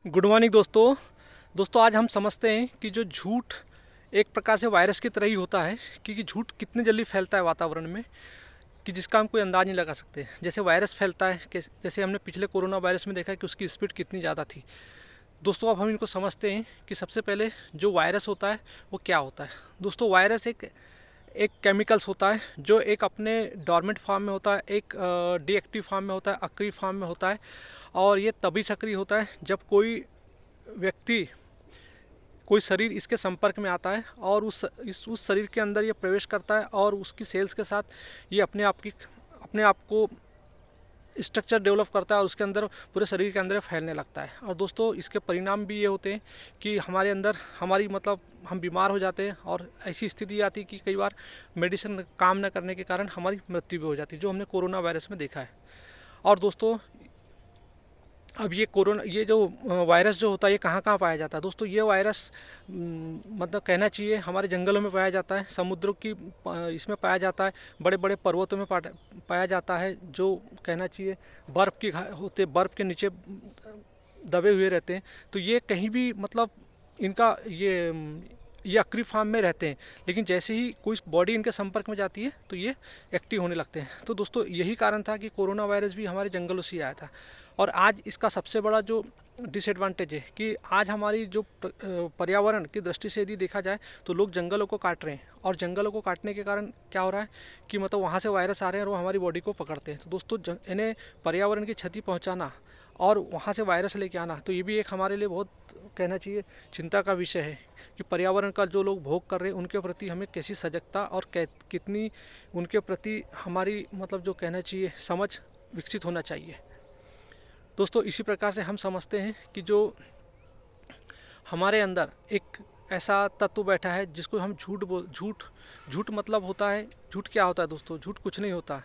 Good morning दोस्तों आज हम समझते हैं कि जो झूठ एक प्रकार से वायरस की तरह ही होता है क्योंकि झूठ कितनी जल्दी फैलता है वातावरण में कि जिसका हम कोई अंदाज़ नहीं लगा सकते। जैसे वायरस फैलता है कि जैसे हमने पिछले कोरोना वायरस में देखा कि उसकी स्पीड कितनी ज़्यादा थी। दोस्तों अब हम इनको समझते हैं कि सबसे पहले जो वायरस होता है वो क्या होता है। दोस्तों वायरस एक एक केमिकल्स होता है जो एक अपने डॉर्मेंट फॉर्म में होता है, एक डीएक्टिव फॉर्म में होता है, एक्टिव फॉर्म में होता है। और ये तभी सक्रिय होता है जब व्यक्ति कोई शरीर इसके संपर्क में आता है और उस शरीर के अंदर ये प्रवेश करता है और उसकी सेल्स के साथ ये अपने आप को स्ट्रक्चर डेवलप करता है और उसके अंदर पूरे शरीर के अंदर फैलने लगता है। और दोस्तों इसके परिणाम भी ये होते हैं कि हमारे अंदर हमारी हम बीमार हो जाते हैं और ऐसी स्थिति आती है कि कई बार मेडिसिन काम न करने के कारण हमारी मृत्यु भी हो जाती है, जो हमने कोरोना वायरस में देखा है। और दोस्तों अब ये जो वायरस जो होता है ये कहाँ कहाँ पाया जाता है। दोस्तों ये वायरस मतलब कहना चाहिए हमारे जंगलों में पाया जाता है, समुद्रों की इसमें पाया जाता है, बड़े बड़े पर्वतों में पाया जाता है, जो कहना चाहिए बर्फ़ के नीचे दबे हुए रहते हैं। तो ये कहीं भी इनका ये अक्री फार्म में रहते हैं, लेकिन जैसे ही कोई बॉडी इनके संपर्क में जाती है तो ये एक्टिव होने लगते हैं। तो दोस्तों यही कारण था कि कोरोना वायरस भी हमारे जंगलों से ही आया था। और आज इसका सबसे बड़ा जो डिसएडवांटेज है कि आज हमारी जो पर्यावरण की दृष्टि से यदि देखा जाए तो लोग जंगलों को काट रहे हैं, और जंगलों को काटने के कारण क्या हो रहा है कि वहाँ से वायरस आ रहे हैं और वो हमारी बॉडी को पकड़ते हैं। तो दोस्तों इन्हें पर्यावरण की क्षति पहुँचाना और वहाँ से वायरस लेके आना, तो ये भी एक हमारे लिए बहुत कहना चाहिए चिंता का विषय है कि पर्यावरण का जो लोग भोग कर रहे हैं उनके प्रति हमें कैसी सजगता और कितनी उनके प्रति हमारी जो कहना चाहिए समझ विकसित होना चाहिए। दोस्तों इसी प्रकार से हम समझते हैं कि जो हमारे अंदर एक ऐसा तत्व बैठा है जिसको हम झूठ मतलब होता है। झूठ क्या होता है दोस्तों? झूठ कुछ नहीं होता,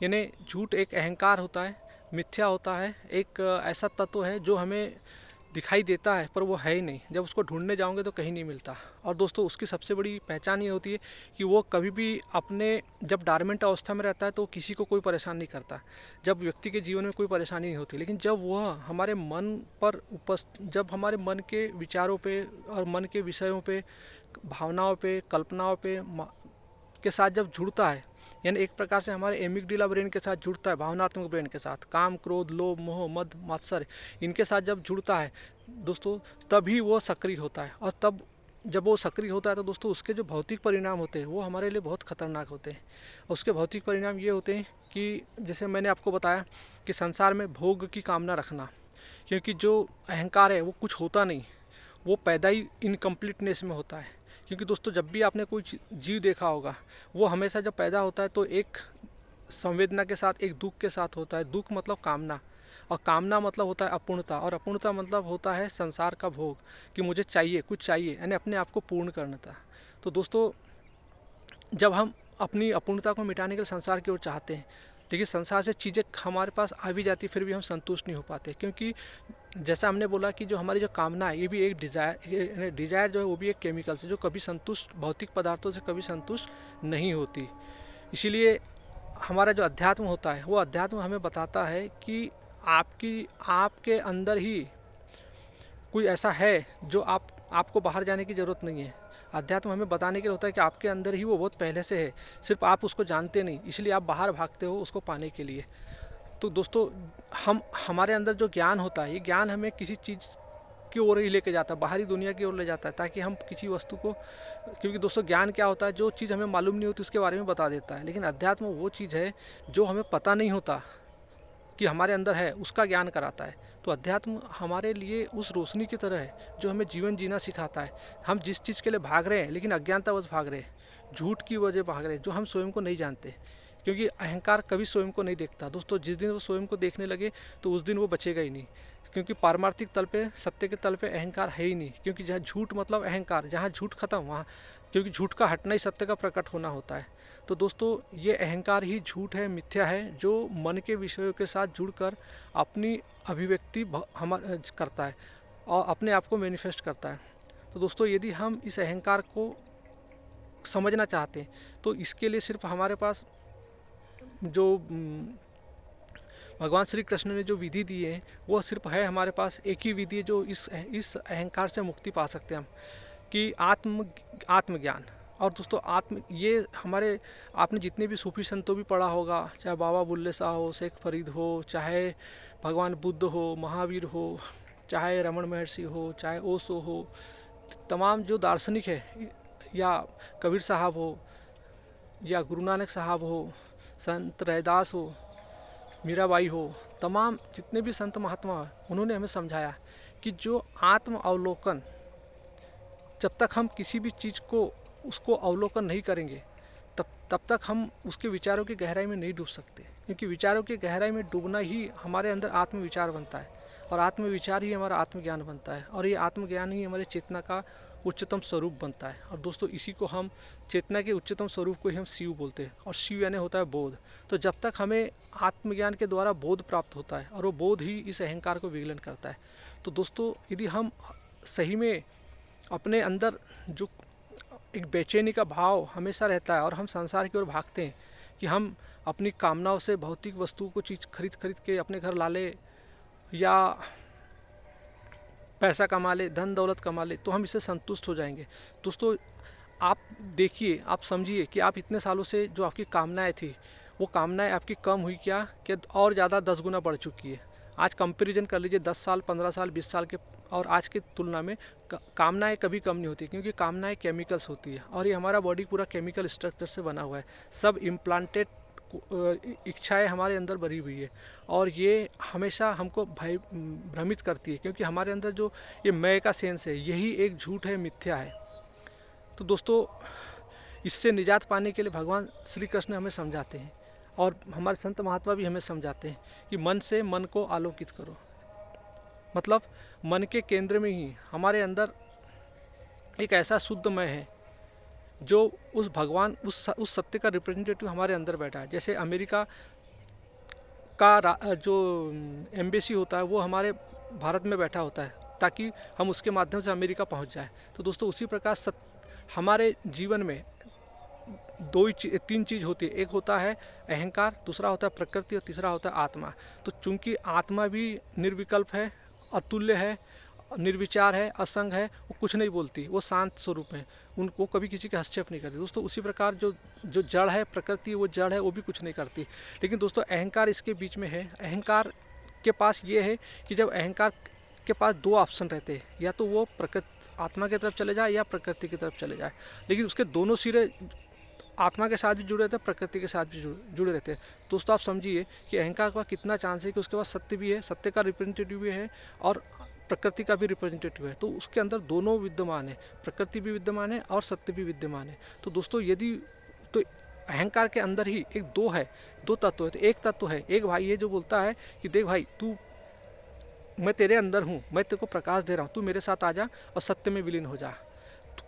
यानी झूठ एक अहंकार होता है, मिथ्या होता है, एक ऐसा तत्व है जो हमें दिखाई देता है पर वो है ही नहीं। जब उसको ढूंढने जाओगे तो कहीं नहीं मिलता। और दोस्तों उसकी सबसे बड़ी पहचान ये होती है कि वो कभी भी जब डॉर्मेंट अवस्था में रहता है तो किसी को कोई परेशान नहीं करता, जब व्यक्ति के जीवन में कोई परेशानी नहीं होती। लेकिन जब वह हमारे मन पर जब हमारे मन के विचारों पे और मन के विषयों पे, भावनाओं पे, कल्पनाओं पे के साथ जब जुड़ता है, यानी एक प्रकार से हमारे एमिगडाला ब्रेन के साथ जुड़ता है, भावनात्मक ब्रेन के साथ, काम, क्रोध, लोभ, मोह, मद, मात्सर्य, इनके साथ जब जुड़ता है दोस्तों तभी वो सक्रिय होता है। और तब जब वो सक्रिय होता है तो दोस्तों उसके जो भौतिक परिणाम होते हैं वो हमारे लिए बहुत खतरनाक होते हैं। उसके भौतिक परिणाम ये होते हैं कि जैसे मैंने आपको बताया कि संसार में भोग की कामना रखना, क्योंकि जो अहंकार है वो कुछ होता नहीं, वो पैदा ही इनकम्प्लीटनेस में होता है। क्योंकि दोस्तों जब भी आपने कोई जीव देखा होगा, वो हमेशा जब पैदा होता है तो एक संवेदना के साथ, एक दुख के साथ होता है। दुख मतलब कामना, और कामना मतलब होता है अपूर्णता, और अपूर्णता मतलब होता है संसार का भोग, कि मुझे चाहिए, कुछ चाहिए, यानी अपने आप को पूर्ण करना था। तो दोस्तों जब हम अपनी अपूर्णता को मिटाने के लिए संसार की ओर चाहते हैं, लेकिन संसार से चीज़ें हमारे पास आ भी जाती, फिर भी हम संतुष्ट नहीं हो पाते। क्योंकि जैसा हमने बोला कि जो हमारी जो कामना है ये भी एक डिज़ायर जो है वो भी एक केमिकल से जो कभी संतुष्ट, भौतिक पदार्थों से कभी संतुष्ट नहीं होती। इसीलिए हमारा जो अध्यात्म होता है वो अध्यात्म हमें बताता है कि आपके अंदर ही कोई ऐसा है जो आपको बाहर जाने की ज़रूरत नहीं है। अध्यात्म हमें बताने के लिए होता है कि आपके अंदर ही वो बहुत पहले से है, सिर्फ आप उसको जानते नहीं, इसलिए आप बाहर भागते हो उसको पाने के लिए। तो दोस्तों हमारे अंदर जो ज्ञान होता है, ये ज्ञान हमें किसी चीज़ की ओर ही लेके जाता है, बाहरी दुनिया की ओर ले जाता है, ताकि हम किसी वस्तु को, क्योंकि दोस्तों ज्ञान क्या होता है, जो चीज़ हमें मालूम नहीं होती उसके बारे में बता देता है। लेकिन अध्यात्म वो चीज़ है जो हमें पता नहीं होता कि हमारे अंदर है, उसका ज्ञान कराता है। तो अध्यात्म हमारे लिए उस रोशनी की तरह है जो हमें जीवन जीना सिखाता है। हम जिस चीज़ के लिए भाग रहे हैं लेकिन अज्ञानतावश भाग रहे हैं, झूठ की वजह भाग रहे हैं, जो हम स्वयं को नहीं जानते। क्योंकि अहंकार कभी स्वयं को नहीं देखता दोस्तों, जिस दिन वो स्वयं को देखने लगे तो उस दिन वो बचेगा ही नहीं। क्योंकि पारमार्थिक तल पे, सत्य के तल पे अहंकार है ही नहीं। क्योंकि जहाँ झूठ मतलब अहंकार, जहाँ झूठ खत्म वहाँ, क्योंकि झूठ का हटना ही सत्य का प्रकट होना होता है। तो दोस्तों ये अहंकार ही झूठ है, मिथ्या है, जो मन के विषयों के साथ जुड़कर अपनी अभिव्यक्ति करता है और अपने आप को मैनिफेस्ट करता है। तो दोस्तों यदि हम इस अहंकार को समझना चाहते हैं तो इसके लिए सिर्फ हमारे पास जो भगवान श्री कृष्ण ने जो विधि दी है वो सिर्फ है हमारे पास एक ही विधि है जो इस अहंकार से मुक्ति पा सकते हैं हम, कि आत्मज्ञान। और दोस्तों ये हमारे, आपने जितने भी सूफी संतों भी पढ़ा होगा, चाहे बाबा बुल्ले शाह हो, शेख फरीद हो, चाहे भगवान बुद्ध हो, महावीर हो, चाहे रमन महर्षि हो, चाहे ओशो हो, तमाम जो दार्शनिक है, या कबीर साहब हो, या गुरु नानक साहब हो, संत रैदास हो, मीराबाई हो, तमाम जितने भी संत महात्मा हैं, उन्होंने हमें समझाया कि जो आत्म अवलोकन, जब तक हम किसी भी चीज़ को उसको अवलोकन नहीं करेंगे तब तक हम उसके विचारों की गहराई में नहीं डूब सकते, क्योंकि विचारों की गहराई में डूबना ही हमारे अंदर आत्मविचार बनता है, और आत्मविचार ही हमारा आत्मज्ञान बनता है, और ये आत्मज्ञान ही हमारे चेतना का उच्चतम स्वरूप बनता है। और दोस्तों इसी को हम, चेतना के उच्चतम स्वरूप को ही हम शिव बोलते हैं, और शिव यानी होता है बोध। तो जब तक हमें आत्मज्ञान के द्वारा बोध प्राप्त होता है, और वो बोध ही इस अहंकार को विगलन करता है। तो दोस्तों यदि हम सही में अपने अंदर जो एक बेचैनी का भाव हमेशा रहता है, और हम संसार की ओर भागते हैं कि हम अपनी कामनाओं से भौतिक वस्तु को चीज़ खरीद के अपने घर ला ले, या पैसा कमा ले, धन दौलत कमा ले, तो हम इससे संतुष्ट हो जाएंगे। दोस्तों आप देखिए, आप समझिए कि आप इतने सालों से जो आपकी कामनाएं थी, वो कामनाएं आपकी कम हुई क्या और ज़्यादा 10 गुना बढ़ चुकी है। आज कंपैरिजन कर लीजिए 10 साल, 15 साल, 20 साल के और आज की तुलना में कामनाएं कभी कम नहीं होती, क्योंकि कामनाएं केमिकल्स होती है, और ये हमारा बॉडी पूरा केमिकल स्ट्रक्चर से बना हुआ है। सब इम्प्लांटेड इच्छाएं हमारे अंदर भरी हुई है, और ये हमेशा हमको भ्रमित करती है, क्योंकि हमारे अंदर जो ये मैं का सेंस है, यही एक झूठ है, मिथ्या है। तो दोस्तों इससे निजात पाने के लिए भगवान श्री कृष्ण हमें समझाते हैं, और हमारे संत महात्मा भी हमें समझाते हैं कि मन से मन को आलोकित करो। मतलब मन के केंद्र में ही हमारे अंदर एक ऐसा शुद्ध मैं है जो उस भगवान, उस सत्य का रिप्रेजेंटेटिव हमारे अंदर बैठा है। जैसे अमेरिका का जो एम्बेसी होता है वो हमारे भारत में बैठा होता है, ताकि हम उसके माध्यम से अमेरिका पहुंच जाए। तो दोस्तों उसी प्रकार हमारे जीवन में तीन चीज़ होती है। एक होता है अहंकार, दूसरा होता है प्रकृति, और तीसरा होता है आत्मा। तो चूंकि आत्मा भी निर्विकल्प है, अतुल्य है, निर्विचार है, असंग है, वो कुछ नहीं बोलती, वो शांत स्वरूप है, उनको कभी किसी के हस्तक्षेप नहीं करती। दोस्तों उसी प्रकार जो जड़ है, प्रकृति वो जड़ है, वो भी कुछ नहीं करती। लेकिन दोस्तों अहंकार इसके बीच में है। अहंकार के पास ये है कि जब अहंकार के पास दो ऑप्शन रहते हैं, या तो वो आत्मा की तरफ चले जाए या प्रकृति की तरफ चले जाए, लेकिन उसके दोनों सिरे आत्मा के साथ भी जुड़े रहते हैं, प्रकृति के साथ भी जुड़े रहते हैं। दोस्तों आप समझिए कि अहंकार का कितना चांस है कि उसके पास सत्य भी है, सत्य का रिप्रेजेंटेटिव भी है, और प्रकृति का भी रिप्रेजेंटेटिव है। तो उसके अंदर दोनों विद्यमान है, प्रकृति भी विद्यमान है और सत्य भी विद्यमान है। तो दोस्तों तो अहंकार के अंदर ही एक दो तत्व है। तो एक तत्व है, एक भाई ये जो बोलता है कि देख भाई, मैं तेरे अंदर हूँ, मैं तेरे को प्रकाश दे रहा हूँ, तू मेरे साथ आ जा और सत्य में विलीन हो जा,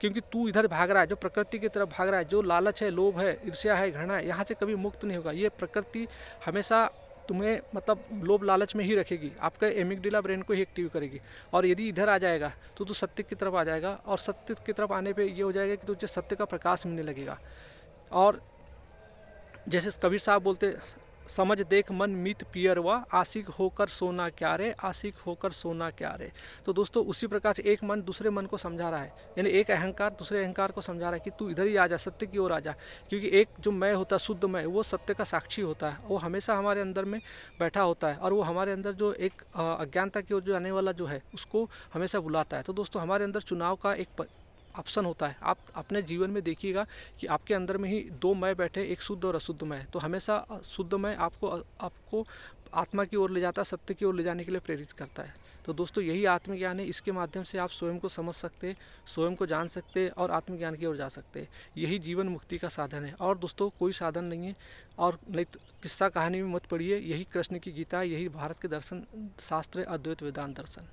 क्योंकि तू इधर भाग रहा है, जो प्रकृति की तरफ भाग रहा है, जो लालच है, लोभ है, ईर्ष्या है, घृणा है, यहाँ से कभी मुक्त नहीं होगा। ये प्रकृति हमेशा तुम्हें मतलब लोभ लालच में ही रखेगी, आपका एमिगडाला ब्रेन को ही एक्टिव करेगी। और यदि इधर आ जाएगा तो तू सत्य की तरफ आ जाएगा, और सत्य की तरफ आने पे ये हो जाएगा कि तुझे सत्य का प्रकाश मिलने लगेगा। और जैसे कबीर साहब बोलते, समझ देख मन मीत पियर व आशिक होकर सोना क्या रे, आशिक होकर सोना क्या रे। तो दोस्तों उसी प्रकार से एक मन दूसरे मन को समझा रहा है, यानी एक अहंकार दूसरे अहंकार को समझा रहा है कि तू इधर ही आ जा, सत्य की ओर आ जा। क्योंकि एक जो मैं होता है, शुद्ध मैं, वो सत्य का साक्षी होता है, वो हमेशा हमारे अंदर में बैठा होता है, और वो हमारे अंदर जो एक अज्ञानता की ओर जो आने वाला जो है उसको हमेशा बुलाता है। तो दोस्तों हमारे अंदर चुनाव का एक ऑप्शन होता है। आप अपने जीवन में देखिएगा कि आपके अंदर में ही दो मैं बैठे, एक शुद्ध और अशुद्ध मैं। तो हमेशा शुद्ध मैं आपको आत्मा की ओर ले जाता है, सत्य की ओर ले जाने के लिए प्रेरित करता है। तो दोस्तों यही आत्मज्ञान है। इसके माध्यम से आप स्वयं को समझ सकते, स्वयं को जान सकते और आत्मज्ञान की ओर जा सकते। यही जीवन मुक्ति का साधन है, और दोस्तों कोई साधन नहीं है। और नहीं तो किस्सा कहानी में मत पढ़िए, यही कृष्ण की गीता है, यही भारत के दर्शन शास्त्र, अद्वैत वेदांत दर्शन।